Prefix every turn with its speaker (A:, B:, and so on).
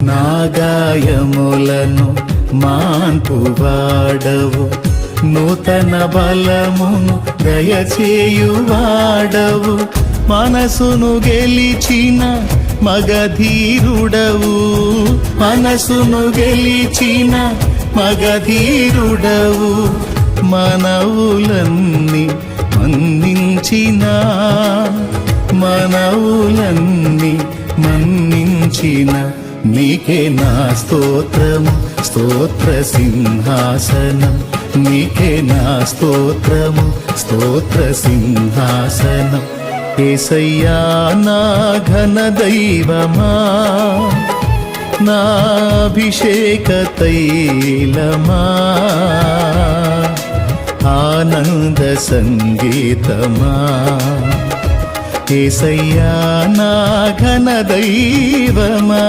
A: నా గాయములను మాన్పువాడవు, నూతన బలమును దయచేయువాడవు, మనసును గెలిచిన మగధీరుడవు, మనసును గెలిచిన మగధీరుడవు, మనవులన్నీ మన్నించిన, మనవులన్నీ మన్నించిన నీకే నా స్తోత్రము, స్తోత్ర సింహాసనం, నీకే నా స్తోత్రము, స్తోత్ర సింహాసనం. యేసయ్యా నా ఘన దైవమా, నా అభిషేక తైలమా, ఆనంద సంగీతమా, యేసయ్యా నా ఘన దైవమా.